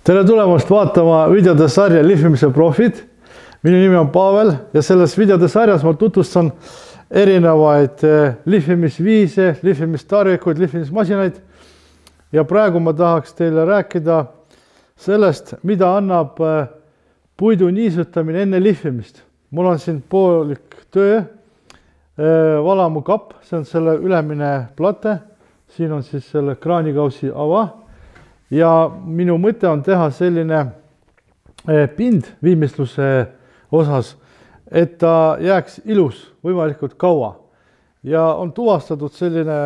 Tere tulemast vaatama videode sarja Lihvimise profid. Minu nimi on Pavel ja selles videode sarjas ma tutvustan erinevaid lihvimisviise, lihvimistarvikuid, lihvimismasinaid. Ja praegu ma tahaks teile rääkida sellest, mida annab puidu niisutamine enne lihvimist. Mul on siin poolik töö, valamu kapp, see on selle ülemine plate. Siin on siis selle kraanikausi ava. Ja minu mõte on teha selline pind viimistluse osas, et ta jääks ilus võimalikult kaua. Ja on tuvastatud selline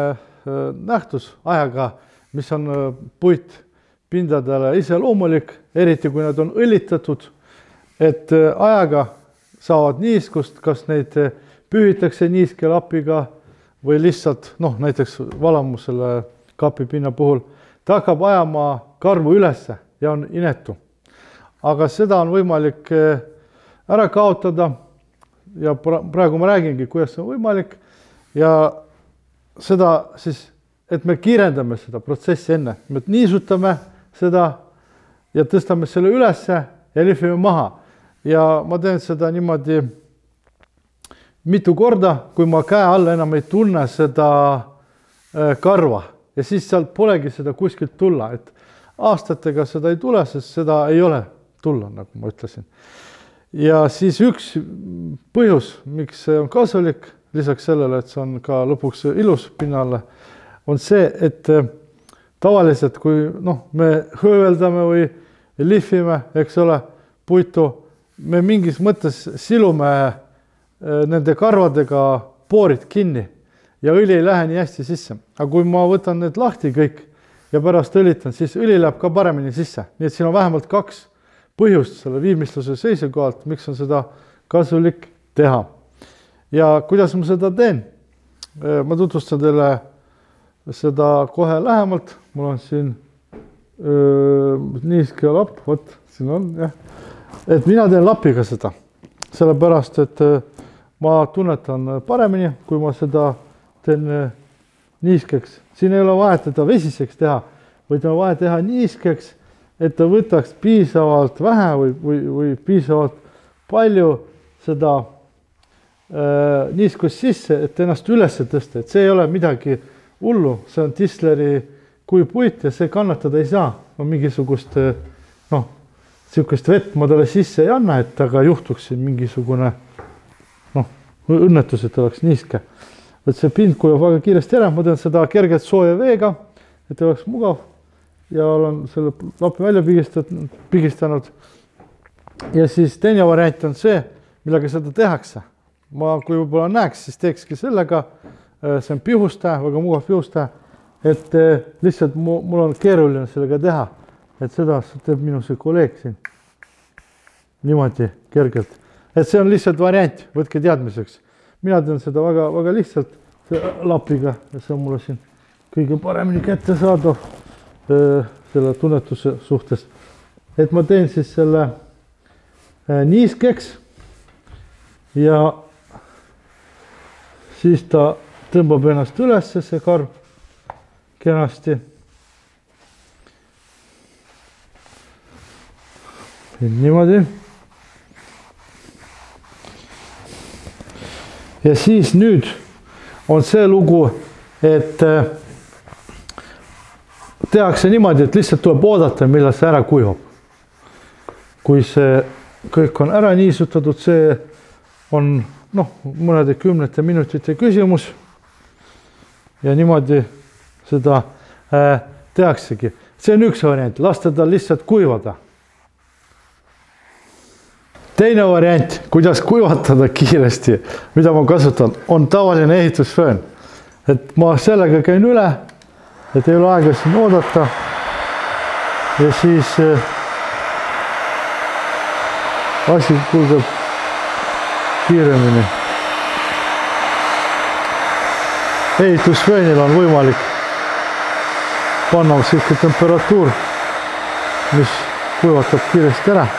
nähtus ajaga, mis on puit pindadele iseloomulik, eriti kui nad on õlitatud, et ajaga saavad niiskust, kas neid pühitakse niiskelapiga või lihtsalt, näiteks valamu selle kapi pinna puhul, ta hakkab ajama karvu ülesse ja on inetu. Aga seda on võimalik ära kaotada ja praegu ma räägingi, kuidas see on võimalik ja seda siis, et me kiirendame seda protsessi enne. Me niisutame seda ja tõstame selle ülesse ja lihvime maha. Ja ma teen seda niimoodi mitu korda, kui ma käe alla enam ei tunne seda karva. Ja siis sealt polegi seda kuskilt tulla, et aastatega seda ei tule, sest seda ei ole tulla, nagu ma ütlesin. Ja siis üks põhjus, miks see on kasulik, lisaks sellele, et see on ka lõpuks ilus pinnalle, on see, et tavaliselt, kui me hööveldame või lihvime, eks ole, puitu, me mingis mõttes silume nende karvadega poorid kinni. Ja õli ei lähe nii hästi sisse. Aga kui ma võtan need lahti kõik ja pärast õlitan, siis õli läheb ka paremini sisse. Nii et siin on vähemalt kaks põhjust selle viimistluse seisukohalt, miks on seda kasulik teha. Ja kuidas ma seda teen? Ma tutvustan teile seda kohe lähemalt. Mul on siin niiske lapp, vot siin on, jah. Et mina teen lapiga seda, sellepärast, et ma tunnetan paremini, kui ma seda teen niiskeks. Siin ei ole vahet teda vesiseks teha, vaid on vaja teha niiskeks, et ta võtaks piisavalt vähe või piisavalt palju seda niiskust sisse, et ennast üles tõsta. Et see ei ole midagi hullu, see on Tistleri kuipuit ja see kannatada ei saa. No mingisugust sihukest vett ma talle sisse ei anna, et aga juhtuks siin mingisugune õnnetus, et oleks niiske. Et see pind kujub väga kiiresti ära, ma teen seda kergelt sooja veega, et oleks mugav ja olen selle lapi välja pigistanud. Ja siis teine variant on see, millega seda tehakse. Ma kui võib-olla näeks, siis teekski sellega, see on pihustähe, väga mugav pihustähe, et lihtsalt mul on keeruline sellega teha, et seda teeb minu see kolleeg siin niimoodi kergelt. Et see on lihtsalt variant, võtke teadmiseks. Mina teen seda väga lihtsalt lapiga ja see on mulle siin kõige paremini kätte saadav selle tunnetuse suhtes. Et ma teen siis selle niiskeks ja siis ta tõmbab ennast üles, see karv kenasti. Niimoodi. Ja siis nüüd on see lugu, et tehakse niimoodi, et lihtsalt tuleb oodata, millal see ära kuivab. Kui see kõik on ära niisutatud, see on mõnede kümnete minutite küsimus ja niimoodi seda tehaksegi. See on üks variant, lasta tal lihtsalt kuivada. Teine variant, kuidas kuivatada kiiresti, mida ma kasutan, on tavaline ehitusföön. Et ma sellega käin üle, et ei ole aega siin oodata. Ja siis asi kulgeb kiiremini. Ehitusföönil on võimalik panna selline temperatuur, mis kuivatab kiiresti ära.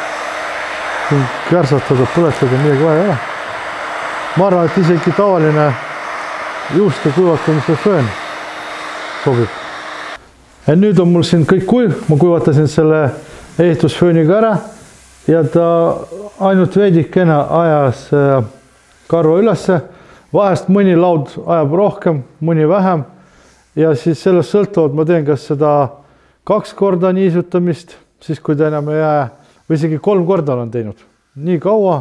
Kärsatada, põletada, midagi vaja ei ole. Ma arvan, et isegi tavaline juuste kuivatamise föön sobib. Ja nüüd on mul siin kõik kuiv, ma kuivatasin selle ehitusfööniga ära ja ta ainult veidikene ajas karva ülesse. Vahest mõni laud ajab rohkem, mõni vähem ja siis sellest sõltuvalt ma teen kas seda 2 korda niisutamist, siis kui ta enam ei jää, või isegi 3 korda olen teinud. Nii kaua,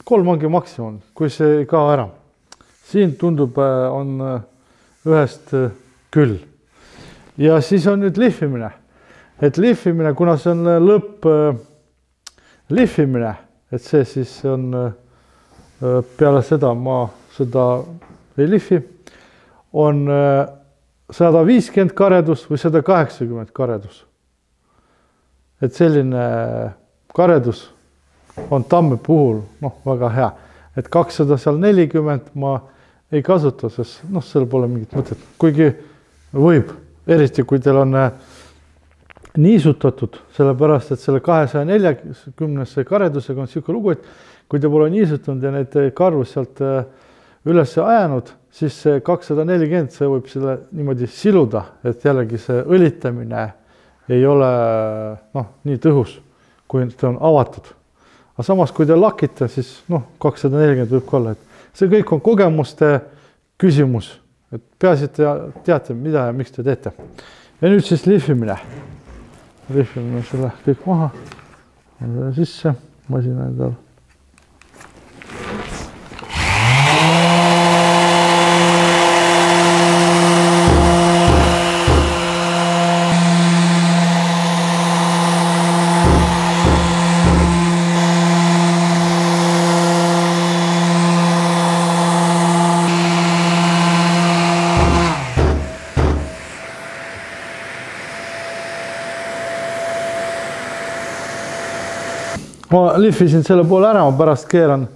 3 ongi maksimum, kui see ei kao ära. Siin tundub, on ühest küll. Ja siis on nüüd lihvimine. Et lihvimine, kuna see on lõpp lihvimine, et see siis on peale seda, ma seda ei lihvi, on 150 karedus või 180 karedus. Et selline karedus on tamme puhul väga hea. Et 240 ma ei kasuta, sest seal pole mingit mõtet. Kuigi võib, eriti kui teil on niisutatud, sellepärast, et selle 240 karedusega on selline lugu, et kui te pole niisutanud ja need karvu sealt üles ajanud, siis see 240 see võib selle niimoodi siluda, et jällegi see õlitamine ei ole nii tõhus, kui ta on avatud. Aga samas, kui te lakite, siis 240 võib ka olla. See kõik on kogemuste küsimus, et peaasi, et teate, mida ja miks te teete. Ja nüüd siis lihvimine. Lihvimine selle kõik maha, sisse, masina endal. Ma lihvisin selle poole ära, ma pärast keeran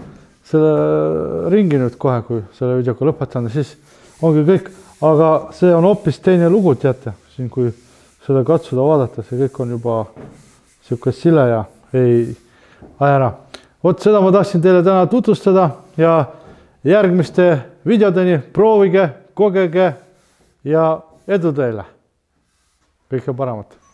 selle ringi nüüd kohe, kui selle videoga lõpetan, siis ongi kõik. Aga see on hoopis teine lugu, teate, siin kui seda katsuda vaadata, see kõik on juba siuke sile ja ei aja ära. Vot seda ma tahtsin teile täna tutvustada ja järgmiste videodeni proovige, kogege ja edu teile. Kõike paremat.